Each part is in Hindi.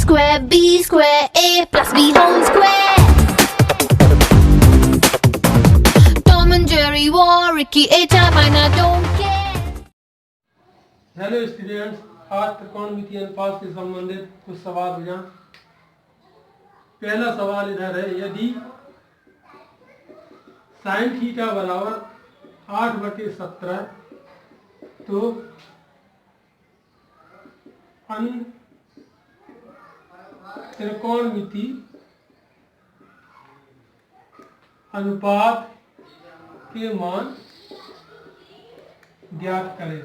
square B square A plus B whole square. Tom and Jerry war Ricky A-type and I don't care. Hello students, आज त्रिकोणमितीय अनुपात से संबंधित कुछ सवाल हो जाए। पहला सवाल इधर है, यदि साइन थीटा बराबर 8/17 तो त्रिकोणमिति अनुपात के मान ज्ञात करें।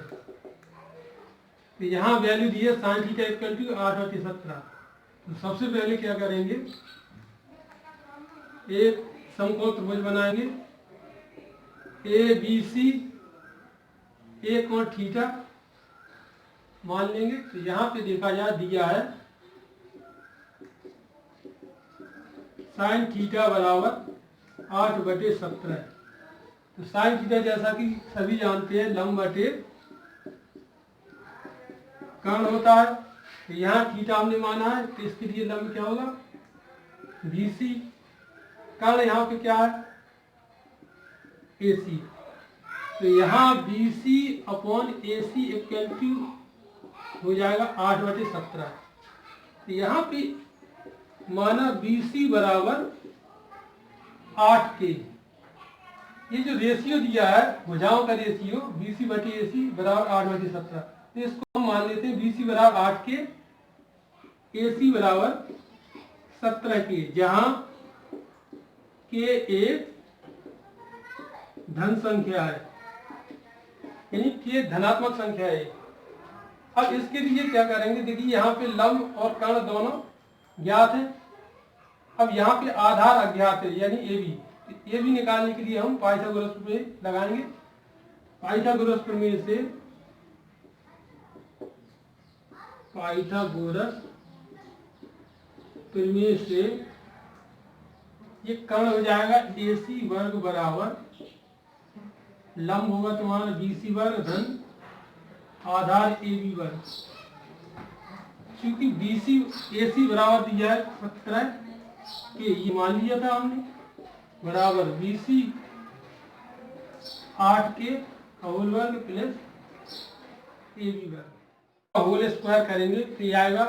तो यहाँ वैल्यू दी है साइन थीटा इक्वल टू 8/17। तो सबसे पहले क्या करेंगे, एक समकोण त्रिभुज बनाएंगे, ए बी सी ए कोण थीटा मान लेंगे। तो यहाँ पे देखा जाए दिया है साइन थीटा बराबर 8/17। तो साइन थीटा जैसा कि सभी जानते हैं लंब बटे कर्ण होता है। तो यहाँ थीटा हमने माना है, तो इसके लिए लंब क्या होगा, BC। कर्ण यहाँ पे क्या है, AC। तो यहाँ BC upon AC equal to हो जाएगा 8/17। तो यहाँ पे माना BC बराबर 8 के। ये जो रेशियो दिया है भुजाओं का रेशियो BC/AC बराबर 8/17। तो इसको हम मान लेते हैं BC बराबर 8 के, AC बराबर 17 के, जहां के एक धन संख्या है, यानी के धनात्मक संख्या है। अब इसके लिए क्या करेंगे, देखिए यहाँ पे लंब और कर्ण दोनों ज्ञात है। अब यहाँ पे आधार अज्ञात है, यानी AB निकालने के लिए हम पाइथागोरस प्रमेय लगाएंगे। पाइथागोरस प्रमेय से ये कर्ण हो जाएगा AC वर्ग बराबर लंब होगा तुम्हारा BC वर्ग धन आधार AB वर्ग। क्योंकि BC AC बराबर दिया है 17 के, ये मान लिया था हमने, बराबर BC 8 के होल वर्ग प्लस AB वर्ग होल स्क्वायर करेंगे तो ये आएगा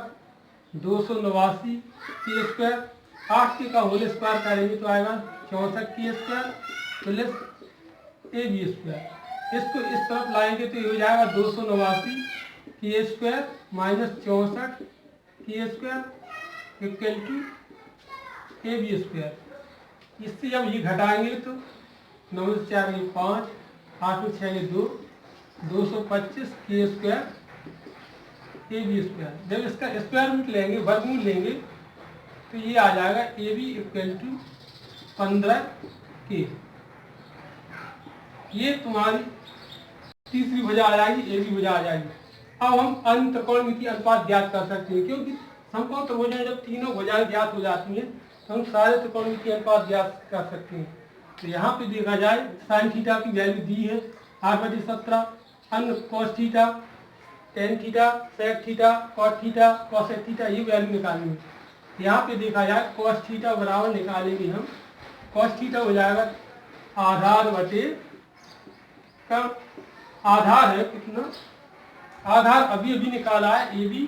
289 के स्क्वायर। 8 के का होल स्क्वायर करेंगे तो आएगा 64 के स्क्वायर प्लस AB स्क्वायर। इसको इस तरफ लाएंगे तो ये हो जाएगा 289 के स्क्वायर माइनस 64 के square equal to AB square. इससे जब ये घटाएंगे तो 9 से 4 में 5, 8 में 6 में 2, 225 के स्क्वायर AB स्क्वायर। जब इसका स्क्वायर रूट लेंगे, वर्गमूल लेंगे, तो ये आ जाएगा AB इक्वल टू 15 के। ये तुम्हारी तीसरी भुजा आ जाएगी, AB भुजा आ जाएगी। अब हम अन्य त्रिकोणमिति अनुपात ज्ञात कर सकते हैं, क्योंकि समकोण त्रिभुजाएं जब तीनों भुजाएं ज्ञात हो जाती हैं तो हम सारे त्रिकोणमिति अनुपात ज्ञात कर सकते हैं। तो यहाँ पे देखा जाए साइन थीटा की वैल्यू दी है 8/17, अन्य cos theta, tan theta, sec theta, cot theta, cosec theta, ये वैल्यू निकालनी है। यहाँ पे देखा जाए कॉस थीटा बराबर निकालेंगे हम, कॉस थीटा हो जाएगा आधार बटे कर्ण। आधार है कितना, आधार अभी अभी निकाला है AB,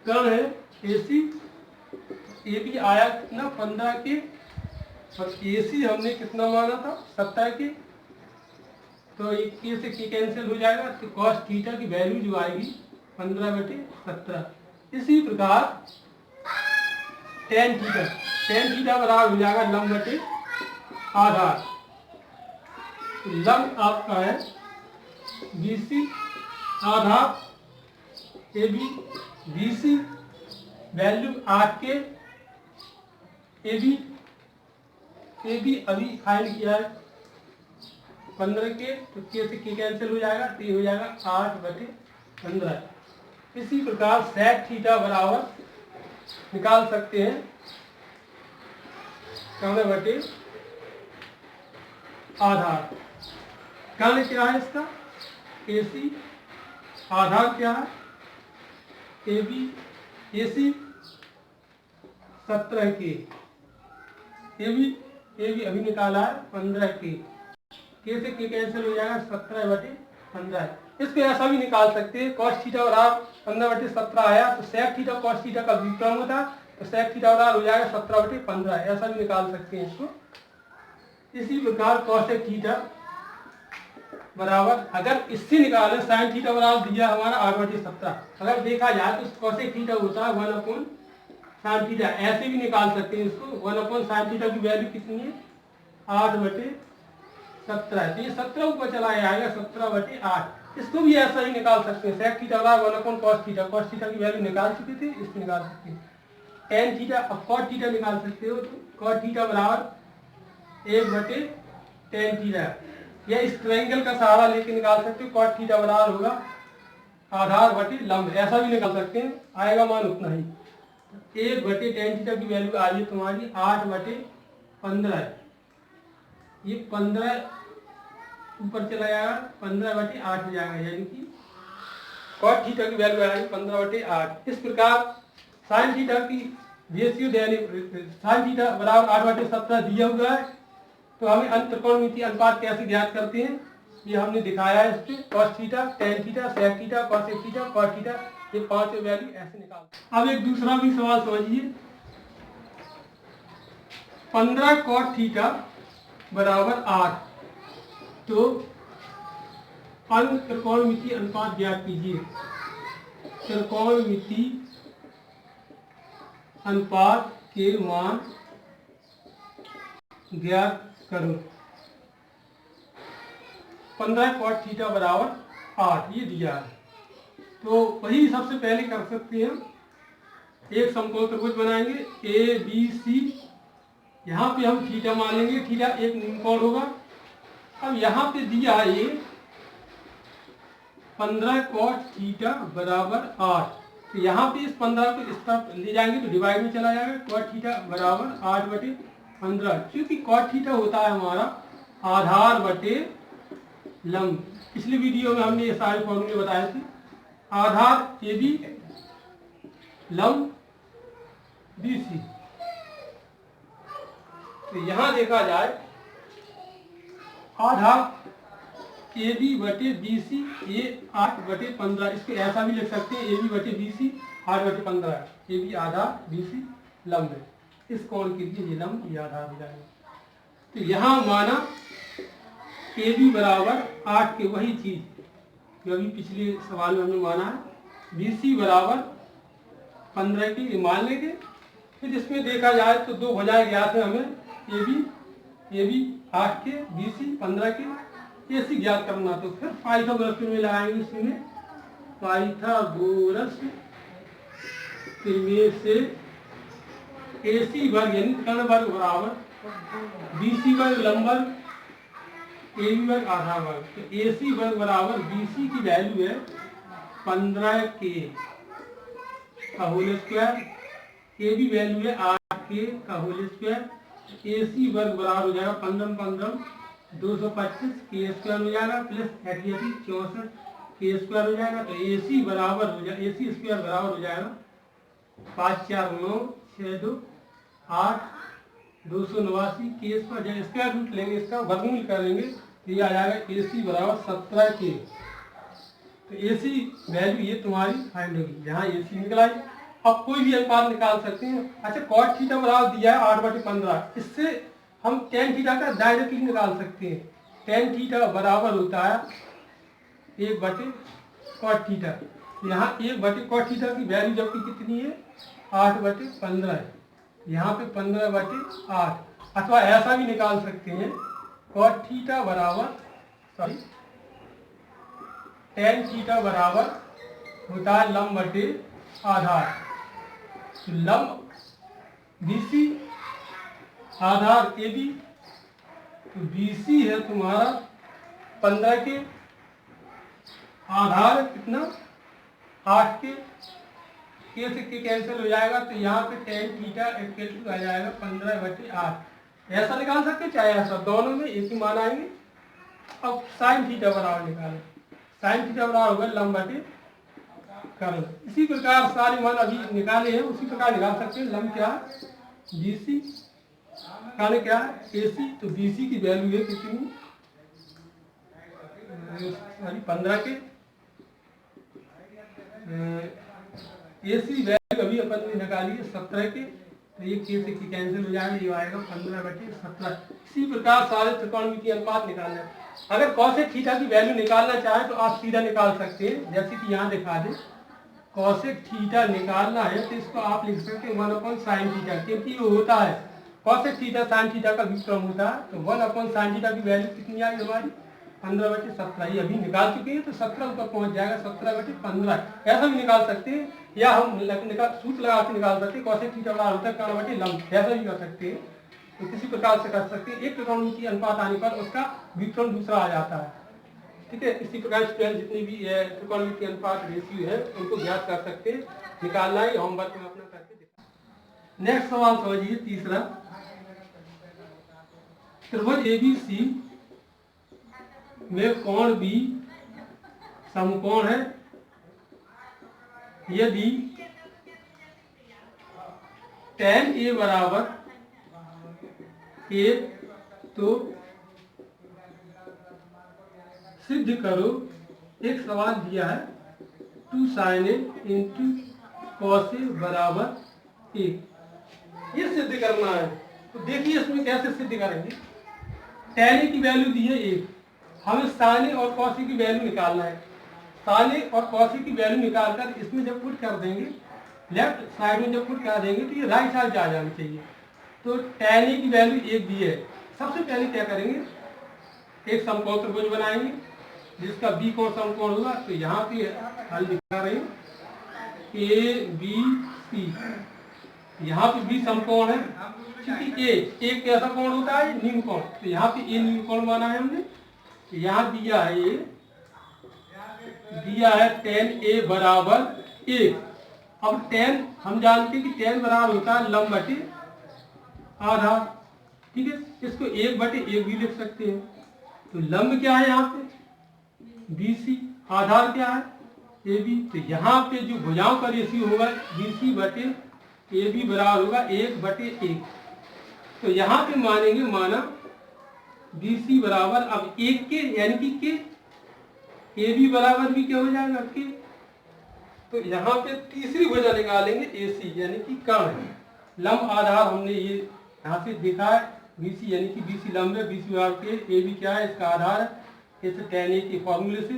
कर्ण है AC। AB आया कितना 15 के, और AC हमने कितना माना था 17 के। तो एक के से के कैंसिल हो जाएगा, तो कॉस थीटा की वैल्यू जो आएगी 15/17। इसी प्रकार टेन थीटा बराबर हो जाएगा लंब बटे आधार। लंब आपका है BC, आधार AB, BC वैल्यू 8 के, AB अभी फाइंड किया है 15 के, तो के से के कैंसिल हो जाएगा, तो ये हो जाएगा 8/15। इसी प्रकार सेक थीटा बराबर निकाल सकते हैं कर्ण बटे आधार। कर्ण क्या है इसका AC, आधार क्या है AB, AC 17 के, ये भी अभी निकाला है 15 के से के कैंसिल हो जाएगा 17/15। इसको ऐसा भी निकाल सकते हैं, कॉस थीटा बराबर 15/17 आया तो सेक थीटा कॉस थीटा का व्युत्क्रम होता है, तो सेक थीटा बराबर हो जाएगा 17/15, ऐसा भी निकाल सकते हैं इसको। इसी प्रकार कॉसेक थीटा बराबर, अगर इससे निकाले साइन थीटा बराबर दिया हमारा 8/17, अगर देखा जाए तो कॉसेक थीटा होता है 1/sin थीटा, ऐसे भी निकाल सकते हैं इसको। 1/sin थीटा की वैल्यू कितनी है 8/17, तो ये 17 ऊपर चला जाएगा 17/8। इसको भी ऐसा ही निकाल सकते हैं, सेक थीटा बराबर 1/cos थीटा, cos थीटा की वैल्यू निकाल चुके थे, इसको निकाल सकते हैं। टेन थीटा, अब कॉट थीटा निकाल सकते हो, तो कॉट थीटा बराबर 1/tan थीटा, या इस ट्रायंगल का सहारा लेके निकाल सकते हो। कॉट थीटा बराबर होगा आधार बटे लंब, ऐसा भी निकाल सकते हैं, आएगा मान उतना ही। 1/tan थीटा की वैल्यू आई है तुम्हारी 8/15, ये 15 ऊपर चला जाएगा 15/8 हो जाएगा, यानी कि कॉट थीटा की वैल्यू आएगी 15/8। इस प्रकार साइन थीटा की रेशियो साइन थीटा बराबर 8/17 दिया हुआ है, तो हमें अंतःत्रिकोणमितीय अनुपात कैसे ज्ञात करते हैं ये हमने दिखाया है। इस पे cos theta, tan theta, sec theta, cosec theta, cot theta, ये पांचों वैल्यू ऐसे निकाल। अब एक दूसरा भी सवाल समझिए, 15 कॉट थीटा बराबर 8, तो अंतःत्रिकोणमितीय अनुपात ज्ञात कीजिए। त्रिकोणमितीय अनुपात के मान ज्ञात करो। 15 कॉट थीटा बराबर 8 ये दिया है, तो वही सबसे पहले कर सकते हैं। एक समकोण त्रिभुज बनाएंगे ए बी सी, यहाँ पे हम थीटा मान लेंगे, थीटा एक न्यूनकोण होगा। अब यहाँ पे दिया है ये 15 कॉट थीटा बराबर 8, तो यहाँ पे इस 15 को इस तरफ ले जाएंगे तो डिवाइड में चला जाएगा। कॉट थीटा बराबर 8/15, क्योंकि कॉट थीटा होता है हमारा आधार बटे लंब। पिछली वीडियो में हमने ये सारे फॉर्मूले बताए थे, आधार ए बी, लंब बी सी। तो यहाँ देखा जाए आधार ए बी बटे बी सी, ये 8/15, इसको ऐसा भी लिख सकते हैं, ए बी बटे बी सी 8/15, ए बी आधार बी सी लंब है। इस कोण के लिए ये लंब ये आधार हो जाएगा। तो यहाँ माना ए बी बराबर 8 के, वही चीज जो अभी पिछले सवाल में हमने माना है, बी सी बराबर 15 की मान लेंगे। फिर इसमें देखा जाए तो दो भुजाएं ज्ञात है हमें, ए बी 8 के, बी सी 15 के, ऐसी ज्ञात करना। तो फिर पाइथागोरस में लगाएंगे, इसमें पाइथागोरस में से AC वर्ग यानी कर्ण वर्ग बराबर BC वर्ग लंब वर्ग, AB वर्ग आधार वर्ग। तो AC वर्ग बराबर BC की वैल्यू है 15 के का होल स्क्वायर, AB वैल्यू है 8 के का होल स्क्वायर। AC वर्ग बराबर हो जाएगा 15 225 के स्क्वायर हो जाएगा, प्लस 64 के स्क्वायर हो जाएगा। तो AC बराबर हो जाएगा, AC स्क्वायर बराबर हो जाएगा 5 4 9 6 2 8 289 के स्क्वायर। स्क्वायर रूट लेंगे, इसका वर्गमूल करेंगे तो ये आ जाएगा AC बराबर 17 के। तो AC वैल्यू ये तुम्हारी फाइंड होगी, यहाँ AC निकला है। अब कोई भी अनुपात निकाल सकते हैं। अच्छा, कॉट थीटा बराबर दिया है 8/15, इससे हम टेन थीटा का डायरेक्टली निकाल सकते हैं। टेन थीटा बराबर होता है 1/cot थीटा। यहाँ 1/cot थीटा की वैल्यू जबकि कितनी है 8/15 है, यहाँ पे 15/8। अथवा ऐसा भी निकाल सकते हैं, cot थीटा बराबर टेन थीटा बराबर होता है लंब बटे आधार। तो लंब BC आधार AB, तो BC है तुम्हारा 15 के, आधार कितना 8 के से के कैंसिल हो जाएगा। तो यहाँ पे टेन थीटा इक्वल टू आ जाएगा 15/8। ऐसा निकाल सकते चाहे ऐसा, दोनों में एक ही मान आएंगे। अब साइन थीटा बराबर निकालें, साइन थीटा बराबर होगा लंब बटे कर्ल। इसी प्रकार सारे मान अभी निकाले हैं, उसी प्रकार निकाल सकते हैं। लंब क्या है BC कर्ण क्या है AC, तो BC की वैल्यू है कितनी, सॉरी 15 के, AC वैल्यू अभी अपन ने निकाली है 17 के, तो ये के से कैंसिल हो जाएगा, ये आएगा 15/17। इसी प्रकार सारे त्रिकोणमितीय अनुपात निकालना है। अगर कॉसेक थीटा की वैल्यू निकालना चाहे तो आप सीधा निकाल सकते हैं, जैसे कि यहाँ दिखा दें। कॉसेक थीटा निकालना है तो इसको आप लिख सकते हैं 1/sin थीटा, क्योंकि ये होता है कॉसेक थीटा sin थीटा का व्युत्क्रम होता है। तो 1/sin थीटा की वैल्यू कितनी आई हमारी 15/17, ये अभी निकाल चुके हैं, तो 17 ऊपर पहुंच जाएगा 17/15। ऐसा भी निकाल सकते हैं, या हम सूत्र लगा के निकाल सकते हैं, कॉसेक थीटा बराबर होता है कर्ण/लंब, ऐसा भी कर सकते हैं। तो किसी प्रकार से कर सकते हैं। एक त्रिकोणमितीय अनुपात आने पर उसका व्युत्क्रम दूसरा आ जाता है, ठीक है। इसी प्रकार स्टूडेंट जितनी भी त्रिकोणमितीय अनुपात रेशियो है उनको ज्ञात कर सकते हैं, निकालना है होमवर्क में अपना करके दिखा। नेक्स्ट सवाल समझिए तीसरा, त्रिभुज ABC में कोण B समकोण है यदि tan A बराबर 1, तो सिद्ध करो। एक सवाल दिया है 2 sin A into cos A बराबर 1, ये सिद्ध करना है। तो देखिए इसमें कैसे सिद्ध करेंगे। tan A की वैल्यू दी है 1, हमें sin A और cos A की वैल्यू निकालना है। sin A और cos A की वैल्यू निकालकर इसमें जब पुट कर देंगे, लेफ्ट साइड में जब पुट कर देंगे तो ये राइट साइड आ जानी चाहिए। तो tan A की वैल्यू 1 दी है। सबसे पहले क्या करेंगे, एक समकोण त्रिभुज बनाएंगे जिसका B कोण समकोण होगा। तो यहाँ पे हल दिखा रहे हैं ABC, यहाँ पे B समकोण है, क्योंकि A एक कैसा कोण होता है निम्न कोण, तो यहाँ पे A निम्न कोण माना है हमने। यहाँ दिया है tan A बराबर 1। अब tan हम जानते हैं कि tan बराबर होता है लंब बटे आधार, ठीक है। इसको 1/1 भी लिख सकते हैं। तो लंब क्या है यहाँ पे BC, आधार क्या है AB। तो यहाँ पे जो भुजाओं का रेशियो होगा BC/AB बराबर होगा 1/1। तो यहाँ पे मानेंगे माना BC बराबर अब 1 के, यानी कि के, AB बराबर भी क्या हो जाएगा के। तो यहाँ पे तीसरी भुजा निकालेंगे AC, यानी कि कर्ण। लंब आधार हमने ये यहाँ से देखा है BC, यानी कि BC लंब है, BC बराबर के, AB क्या है इसका आधार है, इसे tan A के फॉर्मूले से।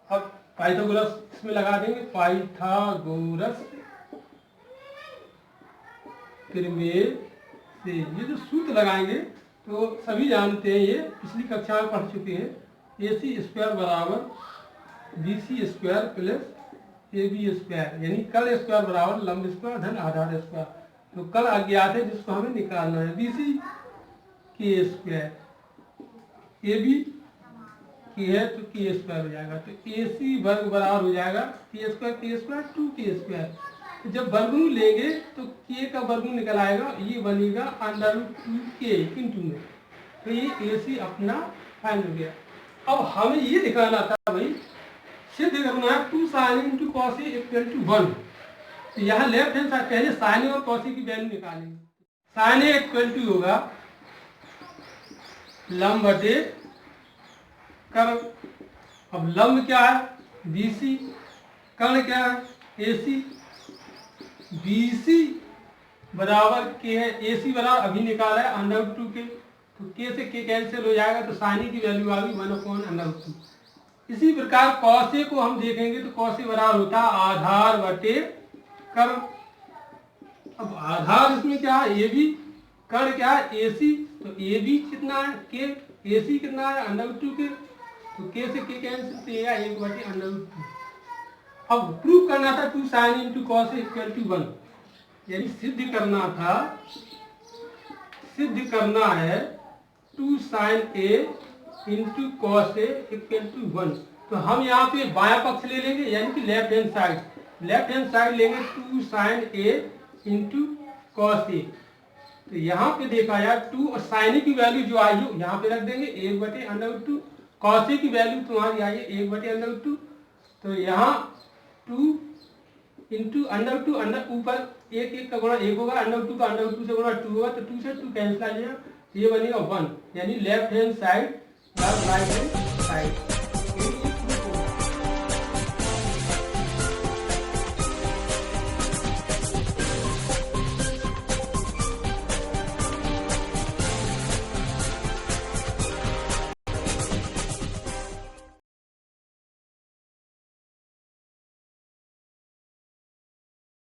अब पाइथागोरस इसमें लगा देंगे, पाइथागोरस प्रमेय से ये जो सूत्र लगाएंगे तो सभी जानते हैं, ये पिछली कक्षा में पढ़ चुके हैं। AC² बराबर BC² प्लस AB², यानी कर्ण स्क्वायर बराबर लंब स्क्वायर धन आधार स्क्वायर। तो कर्ण अज्ञात है जिसको हमें निकालना है। BC K², AB की है तो K² हो जाएगा। तो AC वर्ग बराबर हो जाएगा K² 2K²। तो जब वर्गमूल लेंगे तो K का वर्गमूल निकल आएगा, ये बनेगा √2K इंटू में। तो ये AC अपना फाइनल हो गया। अब हमें ये दिखाना था भाई, सिद्ध करना है 2 sin A into cos A = 1। तो यहाँ लेफ्ट हैंड साइड पहले sin A और cos A की वैल्यू निकालेंगे। sin A = होगा लंब बटे कर्ण। अब लंब क्या है BC, कर्ण क्या है AC। BC बराबर K है, AC बराबर अभी निकाला है √2K, तो K से K कैंसिल हो जाएगा, तो sin A की वैल्यू आ गई 1/√2। इसी प्रकार cos A को हम देखेंगे तो cos A बराबर होता है आधार बटे कर्ण। अब आधार इसमें क्या है AB, कर्ण क्या है AC। तो AB कितना है K, AC कितना है √2K, तो K से K कैंसिल तो ये 1/√2। अब प्रूव करना था 2 sin A into cos A = 1, यानी सिद्ध करना है 2 sin A into cos A = 1। तो हम यहाँ पे बायां पक्ष ले लेंगे, यानी कि लेफ्ट हैंड साइड लेंगे 2 sin A into cos A। तो यहाँ पे देखा यार 2 और sin A की वैल्यू जो आई हो यहाँ पे रख देंगे 1/√2, cos A की वैल्यू तुम्हारी आई है 1/√2। तो यहाँ 2 इंटू √2 ऊपर एक एक का गुणा एक होगा, √2 का √2 से गुणा 2 होगा, तो 2 से 2 कैंसिल आ जाएगा, तो ये बनेगा 1, यानी left hand side plus right hand side.